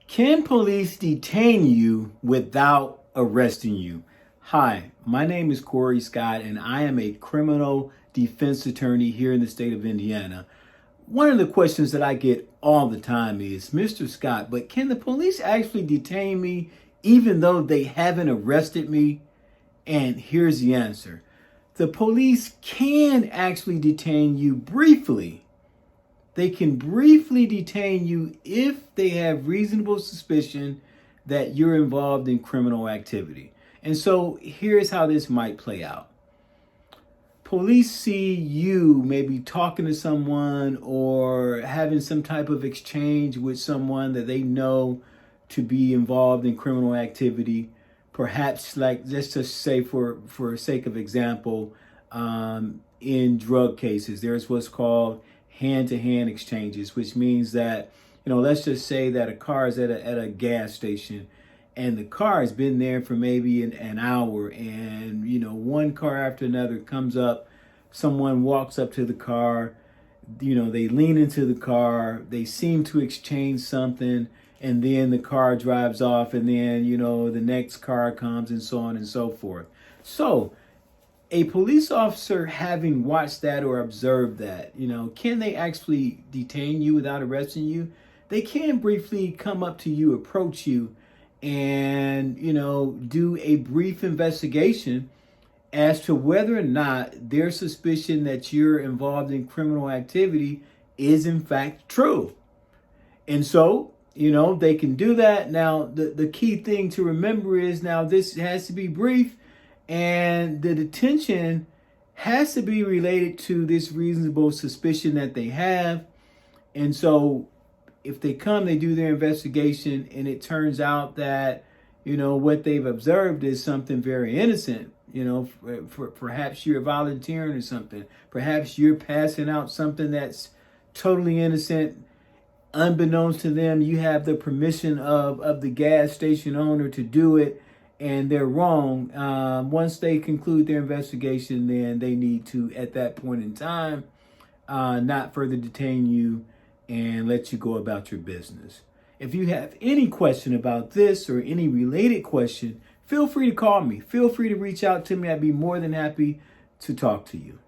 Can police detain you without arresting you? Hi, my name is Corey Scott, and I am a criminal defense attorney here in the state of Indiana. One of the questions that I get all the time is, Mr. Scott, but can the police actually detain me even though they haven't arrested me? And here's the answer. The police can actually detain you briefly. They can briefly detain you if they have reasonable suspicion that you're involved in criminal activity. And so here's how this might play out. Police see you maybe talking to someone or having some type of exchange with someone that they know to be involved in criminal activity. Perhaps, like, let's just say for sake of example, in drug cases, there's what's called hand-to-hand exchanges, which means that, let's just say that a car is at a gas station and the car has been there for maybe an hour, and, one car after another comes up, someone walks up to the car, they lean into the car, they seem to exchange something, and then the car drives off, and then, the next car comes, and so on and so forth. So, a police officer having watched that or observed that, can they actually detain you without arresting you? They can briefly come up to you, approach you, and, do a brief investigation as to whether or not their suspicion that you're involved in criminal activity is in fact true. And so, they can do that. Now, the key thing to remember is now this has to be brief, and the detention has to be related to this reasonable suspicion that they have. And so if they come, they do their investigation, and it turns out that, what they've observed is something very innocent. Perhaps you're volunteering or something. Perhaps you're passing out something that's totally innocent. Unbeknownst to them, you have the permission of the gas station owner to do it, and they're wrong. Once they conclude their investigation, then they need to, at that point in time, not further detain you and let you go about your business. If you have any question about this or any related question, feel free to call me. Feel free to reach out to me. I'd be more than happy to talk to you.